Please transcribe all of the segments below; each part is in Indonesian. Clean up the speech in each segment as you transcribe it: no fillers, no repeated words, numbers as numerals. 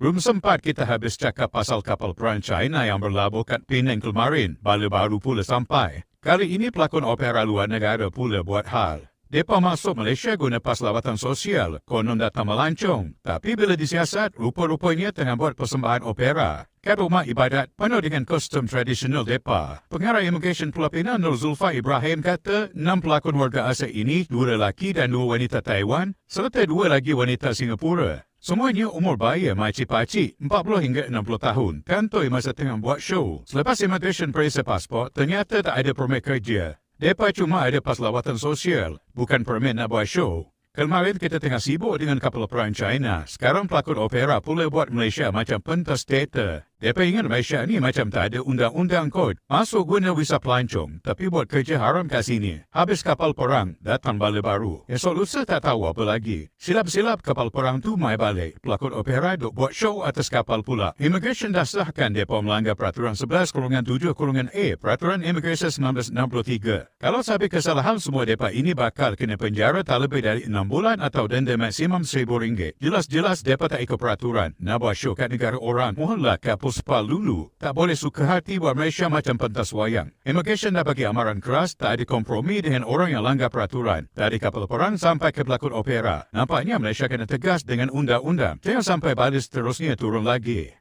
Belum sempat kita habis cakap pasal kapal perang China yang berlabuh kat Penang kemarin, baru pula sampai. Kali ini pelakon opera luar negara pula buat hal. Depa masuk Malaysia guna pas lawatan sosial, konon datang melancong. Tapi bila disiasat, rupa-rupanya tengah buat persembahan opera. Kat rumah ibadat, penuh dengan kostum tradisional depa. Pengarah Immigration Pulau Pinang Nur Zulfa Ibrahim kata, 6 pelakon warga asal ini, 2 lelaki dan 2 wanita Taiwan, serta 2 lagi wanita Singapura. Semuanya umur baya makcik-pakcik, 40 hingga 60 tahun, kantoi masa tengah buat show. Selepas immigration periksa pasport, ternyata tak ada permit kerja. Depa cuma ada pas lawatan sosial, bukan permit nak buat show. Kemarin kita tengah sibuk dengan kapal perang China. Sekarang pelakon opera pula buat Malaysia macam pentas teater. Depa ingat Malaysia ni macam tak ada undang-undang kot. Masuk guna visa pelancong, tapi buat kerja haram kat sini. Habis kapal perang, datang bala baru. Esok lusa tak tahu apa lagi. Silap-silap kapal perang tu mai balik. Pelakon opera duk buat show atas kapal pula. Immigration dah sahkan depa melanggar peraturan 11-7-A Peraturan Immigration 1963. Kalau sampai kesalahan semua depa ini bakal kena penjara tak lebih dari 6 bulan atau denda maksimum RM1,000. Jelas-jelas depa tak ikut peraturan. Nak buat show kat negara orang, mohonlah kapal Spa Lulu. Tak boleh suka hati buat Malaysia macam pentas wayang. Immigration dah bagi amaran keras, tak ada kompromi dengan orang yang langgar peraturan. Dari kapal perang sampai ke pelakon opera. Nampaknya Malaysia kena tegas dengan undang-undang. Jangan sampai balis terusnya turun lagi.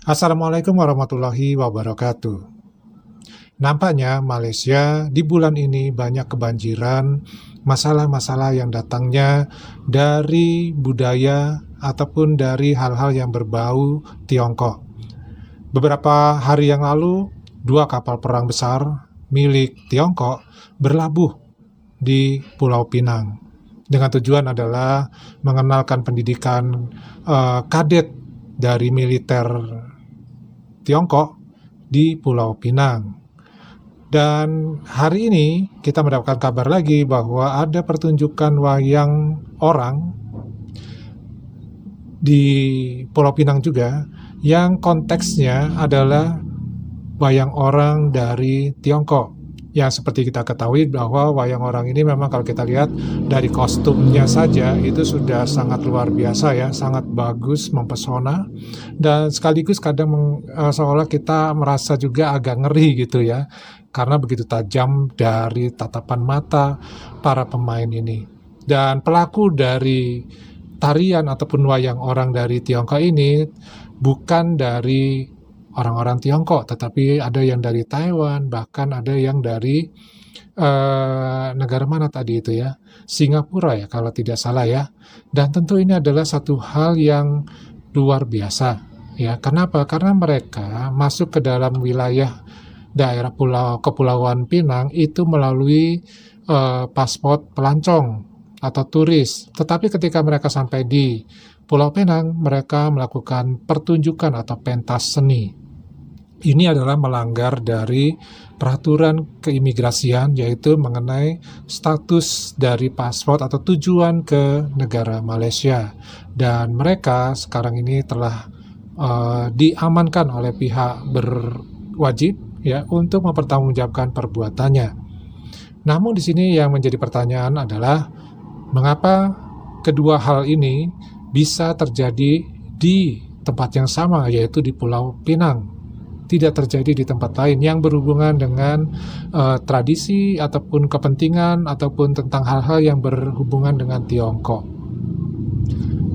Assalamualaikum warahmatullahi wabarakatuh. Nampaknya Malaysia di bulan ini banyak kebanjiran, masalah-masalah yang datangnya dari budaya ataupun dari hal-hal yang berbau Tiongkok. Beberapa hari yang lalu, 2 kapal perang besar milik Tiongkok berlabuh di Pulau Pinang. Dengan tujuan adalah mengenalkan pendidikan kadet dari militer Tiongkok di Pulau Pinang. Dan hari ini kita mendapatkan kabar lagi bahwa ada pertunjukan wayang orang di Pulau Pinang juga yang konteksnya adalah wayang orang dari Tiongkok. Yang seperti kita ketahui bahwa wayang orang ini memang kalau kita lihat dari kostumnya saja itu sudah sangat luar biasa ya, sangat bagus, mempesona, dan sekaligus kadang seolah kita merasa juga agak ngeri gitu ya, karena begitu tajam dari tatapan mata para pemain ini. Dan pelaku dari tarian ataupun wayang orang dari Tiongkok ini bukan dari orang-orang Tiongkok, tetapi ada yang dari Taiwan, bahkan ada yang dari negara mana tadi itu ya, Singapura ya kalau tidak salah ya. Dan tentu ini adalah satu hal yang luar biasa ya. Kenapa? Karena mereka masuk ke dalam wilayah daerah Kepulauan Pinang itu melalui paspor pelancong atau turis. Tetapi ketika mereka sampai di Pulau Pinang, mereka melakukan pertunjukan atau pentas seni. Ini adalah melanggar dari peraturan keimigrasian, yaitu mengenai status dari paspor atau tujuan ke negara Malaysia. Dan mereka sekarang ini telah diamankan oleh pihak berwajib ya untuk mempertanggungjawabkan perbuatannya. Namun di sini yang menjadi pertanyaan adalah mengapa kedua hal ini bisa terjadi di tempat yang sama, yaitu di Pulau Pinang. Tidak terjadi di tempat lain yang berhubungan dengan tradisi ataupun kepentingan ataupun tentang hal-hal yang berhubungan dengan Tiongkok.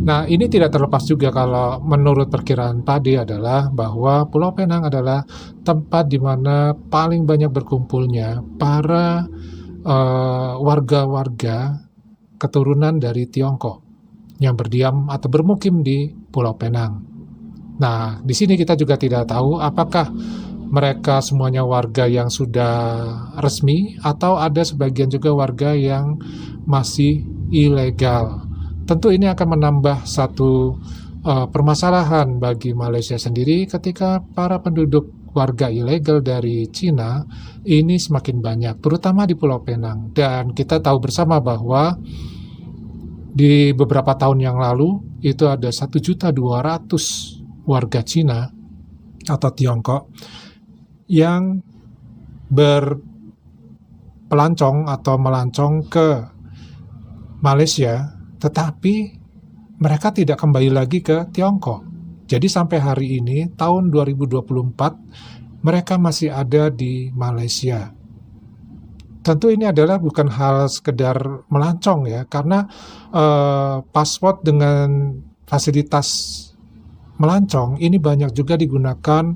Nah, ini tidak terlepas juga kalau menurut perkiraan Pade adalah bahwa Pulau Pinang adalah tempat di mana paling banyak berkumpulnya para warga-warga keturunan dari Tiongkok yang berdiam atau bermukim di Pulau Pinang. Nah, di sini kita juga tidak tahu apakah mereka semuanya warga yang sudah resmi atau ada sebagian juga warga yang masih ilegal. Tentu ini akan menambah satu permasalahan bagi Malaysia sendiri ketika para penduduk warga ilegal dari Cina ini semakin banyak, terutama di Pulau Pinang. Dan kita tahu bersama bahwa di beberapa tahun yang lalu itu ada 1.200.000 warga Cina atau Tiongkok yang berpelancong atau melancong ke Malaysia, tetapi mereka tidak kembali lagi ke Tiongkok. Jadi sampai hari ini, tahun 2024, mereka masih ada di Malaysia. Tentu ini adalah bukan hal sekedar melancong ya, karena paspor dengan fasilitas melancong ini banyak juga digunakan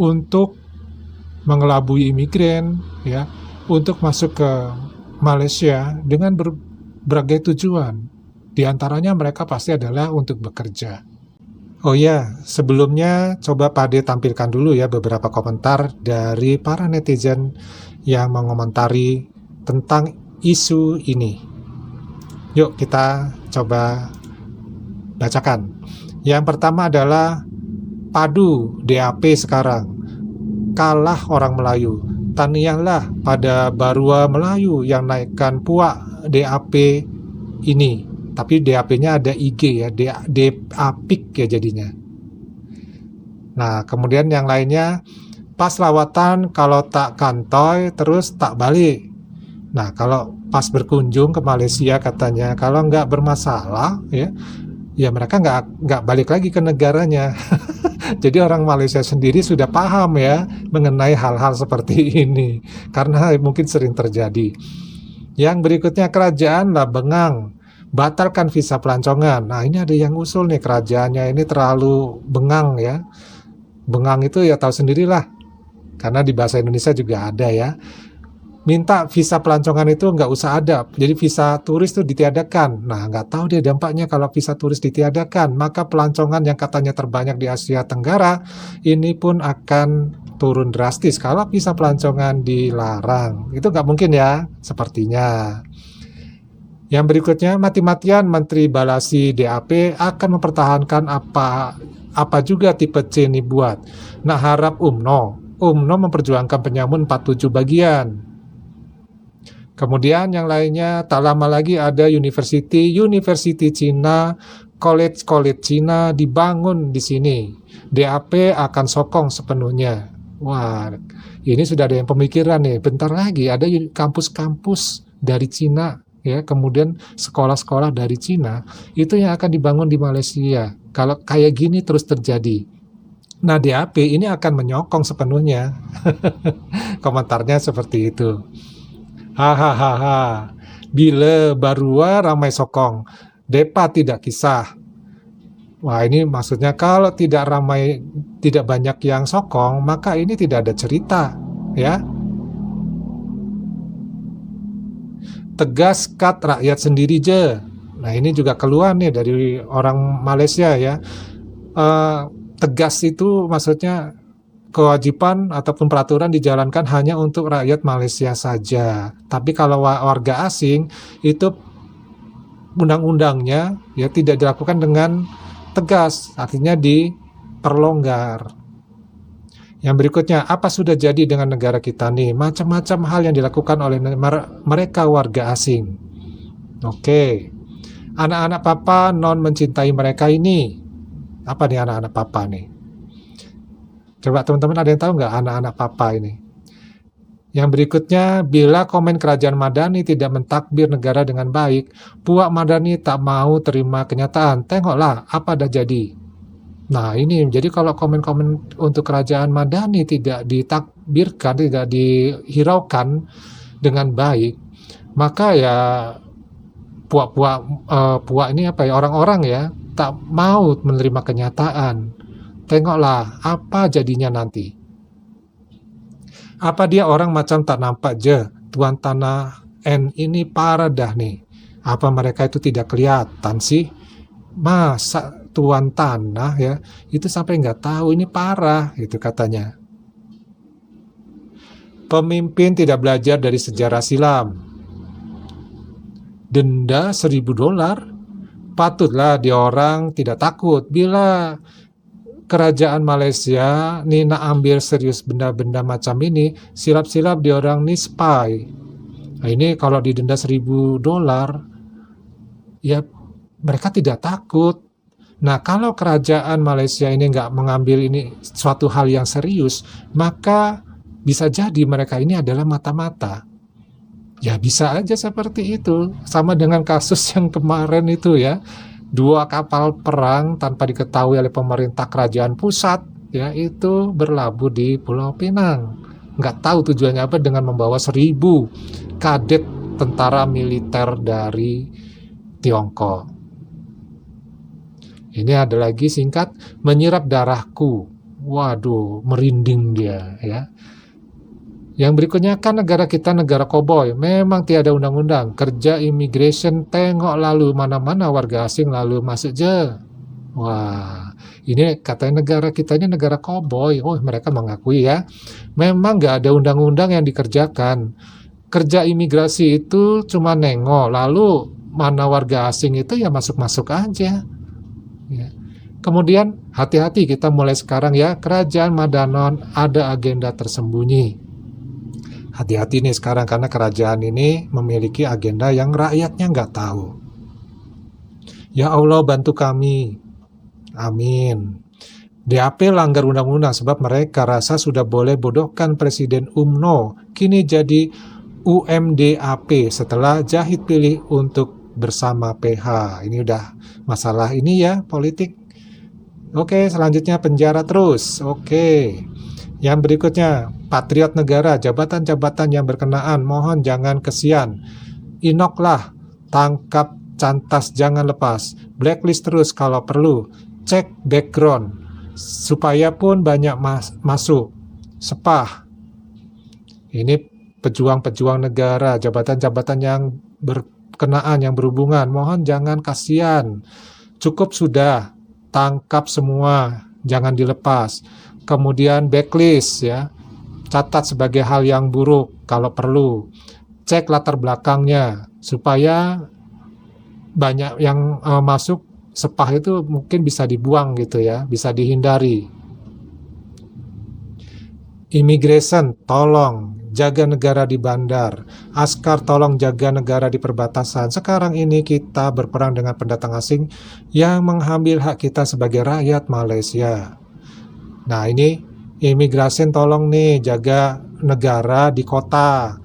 untuk mengelabui imigran ya, untuk masuk ke Malaysia dengan berbagai tujuan. Di antaranya mereka pasti adalah untuk bekerja. Oh ya, sebelumnya coba Pak Ade tampilkan dulu ya beberapa komentar dari para netizen yang mengomentari tentang isu ini. Yuk kita coba bacakan. Yang pertama adalah padu DAP sekarang. Kalah orang Melayu. Taniahlah pada Barua Melayu yang naikkan puak DAP ini. Tapi DAP-nya ada IG ya, DAPIK ya jadinya. Nah, kemudian yang lainnya, pas lawatan kalau tak kantoi terus tak balik. Nah, kalau pas berkunjung ke Malaysia katanya, kalau nggak bermasalah ya mereka nggak balik lagi ke negaranya. Jadi orang Malaysia sendiri sudah paham ya mengenai hal-hal seperti ini, karena mungkin sering terjadi. Yang berikutnya, kerajaan lah bengang. Batalkan visa pelancongan. Nah, ini ada yang usul nih, kerajaannya ini terlalu bengang ya. Bengang itu ya tahu sendirilah. Karena di bahasa Indonesia juga ada ya. Minta visa pelancongan itu nggak usah ada. Jadi visa turis itu ditiadakan. Nah, nggak tahu dia dampaknya kalau visa turis ditiadakan. Maka pelancongan yang katanya terbanyak di Asia Tenggara ini pun akan turun drastis kalau visa pelancongan dilarang. Itu nggak mungkin ya, sepertinya. Yang berikutnya, mati-matian Menteri Balasi DAP akan mempertahankan apa juga tipe C ini buat. Nah, harap UMNO memperjuangkan penyamun 47 bagian. Kemudian yang lainnya, tak lama lagi ada University Cina, college Cina dibangun di sini. DAP akan sokong sepenuhnya. Wah, ini sudah ada yang pemikiran nih. Bentar lagi ada kampus-kampus dari Cina. Ya, kemudian sekolah-sekolah dari Cina itu yang akan dibangun di Malaysia. Kalau kayak gini terus terjadi, nah DAP ini akan menyokong sepenuhnya. Komentarnya seperti itu. Hahaha. Bila Barua ramai sokong, depa tidak kisah. Wah, ini maksudnya kalau tidak ramai, tidak banyak yang sokong, maka ini tidak ada cerita, ya. Tegas cut rakyat sendiri je. Nah, ini juga keluar nih dari orang Malaysia ya. Tegas itu maksudnya kewajiban ataupun peraturan dijalankan hanya untuk rakyat Malaysia saja. Tapi kalau warga asing itu undang-undangnya ya tidak dilakukan dengan tegas, artinya diperlonggar. Yang berikutnya, apa sudah jadi dengan negara kita nih? Macam-macam hal yang dilakukan oleh mereka warga asing. Oke. Anak-anak papa non mencintai mereka ini. Apa nih anak-anak papa nih? Coba teman-teman ada yang tahu nggak anak-anak papa ini? Yang berikutnya, bila komen kerajaan Madani tidak mentakbir negara dengan baik, Puak Madani tak mau terima kenyataan. Tengoklah apa dah jadi. Nah, ini jadi kalau komen-komen untuk kerajaan Madani tidak ditakbirkan, tidak dihiraukan dengan baik, maka ya puak ini apa ya, orang-orang ya tak mau menerima kenyataan. Tengoklah apa jadinya nanti. Apa dia orang macam tak nampak je, Tuan Tanah N ini parah dah nih. Apa mereka itu tidak kelihatan sih? Masa Tuan Tanah ya itu sampai nggak tahu ini parah itu katanya. Pemimpin tidak belajar dari sejarah silam. Denda $1.000, patutlah dia orang tidak takut bila kerajaan Malaysia nih nak ambil serius benda-benda macam ini, silap-silap dia orang nih spy. Nah, ini kalau didenda $1.000 ya mereka tidak takut. Nah, kalau kerajaan Malaysia ini nggak mengambil ini suatu hal yang serius, maka bisa jadi mereka ini adalah mata-mata. Ya bisa aja seperti itu. Sama dengan kasus yang kemarin itu ya. 2 kapal perang tanpa diketahui oleh pemerintah kerajaan pusat, ya, itu berlabuh di Pulau Pinang. Nggak tahu tujuannya apa dengan membawa 1.000 kadet tentara militer dari Tiongkok. Ini ada lagi singkat, menyirap darahku. Waduh, merinding dia, ya. Yang berikutnya, kan negara kita negara koboi, memang tiada undang-undang, kerja immigration tengok lalu mana-mana warga asing lalu masuk je. Wah, ini katanya negara kita ini negara koboi. Oh, mereka mengakui ya, memang nggak ada undang-undang yang dikerjakan. Kerja imigrasi itu cuma nengok, lalu mana warga asing itu ya masuk-masuk aja. Ya. Kemudian hati-hati kita mulai sekarang ya, kerajaan Madanon ada agenda tersembunyi. Hati-hati nih sekarang karena kerajaan ini memiliki agenda yang rakyatnya nggak tahu. Ya Allah bantu kami. Amin. DAP langgar undang-undang sebab mereka rasa sudah boleh bodohkan Presiden UMNO. Kini jadi UMDAP setelah Jahit pilih untuk bersama PH. Ini udah masalah ini ya, politik. Oke, selanjutnya penjara terus. Oke. Yang berikutnya, patriot negara, jabatan-jabatan yang berkenaan, mohon jangan kesian. Inoklah, tangkap cantas jangan lepas. Blacklist terus kalau perlu. Cek background, supaya pun banyak masuk. Sepah. Ini pejuang-pejuang negara, jabatan-jabatan yang berkenaan, yang berhubungan, mohon jangan kasihan. Cukup sudah, tangkap semua, jangan dilepas. Kemudian backlist ya, catat sebagai hal yang buruk kalau perlu. Cek latar belakangnya supaya banyak yang masuk sepah itu mungkin bisa dibuang gitu ya, bisa dihindari. Immigration, tolong jaga negara di bandar. Askar, tolong jaga negara di perbatasan. Sekarang ini kita berperang dengan pendatang asing yang mengambil hak kita sebagai rakyat Malaysia. Nah ini imigrasi tolong nih jaga negara di kota.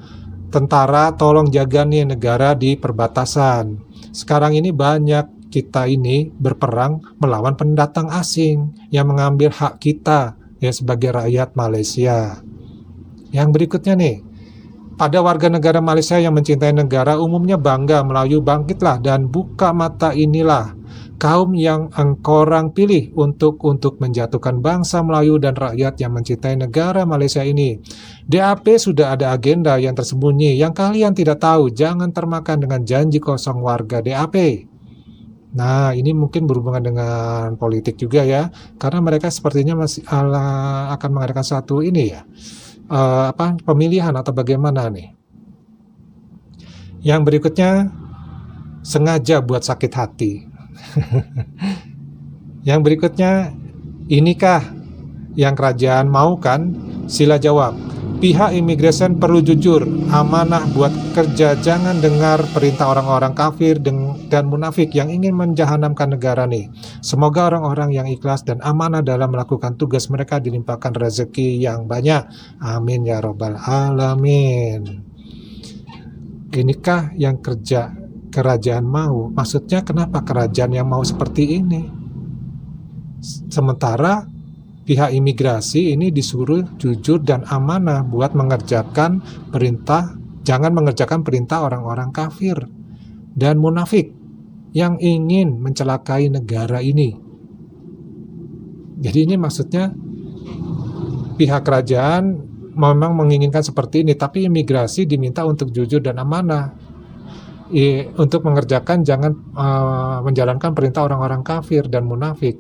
Tentara tolong jaga nih negara di perbatasan. Sekarang ini banyak kita ini berperang melawan pendatang asing yang mengambil hak kita ya sebagai rakyat Malaysia. Yang berikutnya nih, pada warga negara Malaysia yang mencintai negara umumnya bangga Melayu bangkitlah dan buka mata inilah kaum yang engkorang pilih untuk menjatuhkan bangsa Melayu dan rakyat yang mencintai negara Malaysia ini. DAP sudah ada agenda yang tersembunyi yang kalian tidak tahu. Jangan termakan dengan janji kosong warga DAP. Nah, ini mungkin berhubungan dengan politik juga ya, karena mereka sepertinya masih akan mengadakan satu ini ya, pemilihan atau bagaimana nih. Yang berikutnya, sengaja buat sakit hati. Yang berikutnya, inikah yang kerajaan mau kan? Sila jawab. Pihak imigresen perlu jujur, amanah buat kerja, jangan dengar perintah orang-orang kafir dan munafik yang ingin menjahanamkan negara nih. Semoga orang-orang yang ikhlas dan amanah dalam melakukan tugas mereka dilimpahkan rezeki yang banyak. Amin ya robbal alamin. Inikah yang kerajaan mau? Maksudnya kenapa kerajaan yang mau seperti ini? Sementara pihak imigrasi ini disuruh jujur dan amanah buat mengerjakan perintah, jangan mengerjakan perintah orang-orang kafir dan munafik yang ingin mencelakai negara ini. Jadi ini maksudnya pihak kerajaan memang menginginkan seperti ini, tapi imigrasi diminta untuk jujur dan amanah. Untuk mengerjakan jangan menjalankan perintah orang-orang kafir dan munafik.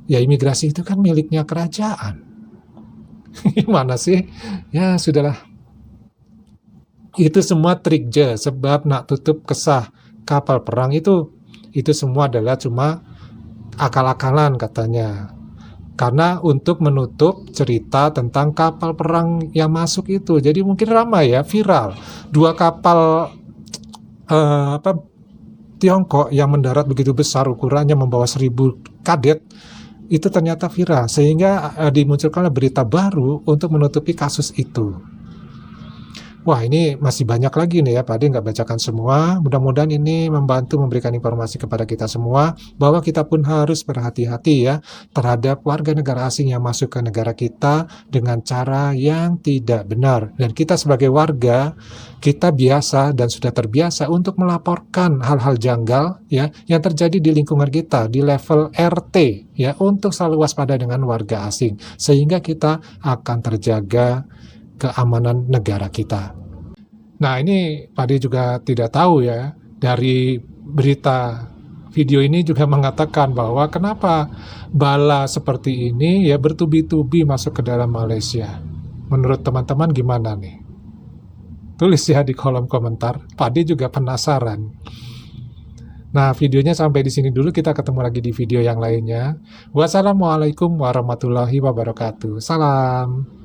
Ya imigrasi itu kan miliknya kerajaan. Gimana sih? Ya sudahlah. Itu semua trik je, sebab nak tutup kesah kapal perang itu semua adalah cuma akal-akalan katanya. Karena untuk menutup cerita tentang kapal perang yang masuk itu. Jadi mungkin ramai ya, viral. 2 kapal Tiongkok yang mendarat begitu besar ukurannya membawa 1.000 kadet itu ternyata viral sehingga dimunculkanlah berita baru untuk menutupi kasus itu. Wah, ini masih banyak lagi nih ya, Pak Ade nggak bacakan semua. Mudah-mudahan ini membantu memberikan informasi kepada kita semua bahwa kita pun harus berhati-hati ya terhadap warga negara asing yang masuk ke negara kita dengan cara yang tidak benar. Dan kita sebagai warga, kita biasa dan sudah terbiasa untuk melaporkan hal-hal janggal ya yang terjadi di lingkungan kita di level RT ya untuk selalu waspada dengan warga asing sehingga kita akan terjaga keamanan negara kita. Nah, ini Pak Ade juga tidak tahu ya, dari berita video ini juga mengatakan bahwa kenapa bala seperti ini ya bertubi-tubi masuk ke dalam Malaysia. Menurut teman-teman gimana nih? Tulis ya di kolom komentar. Pak Ade juga penasaran. Nah, videonya sampai di sini dulu, kita ketemu lagi di video yang lainnya. Wassalamualaikum warahmatullahi wabarakatuh. Salam.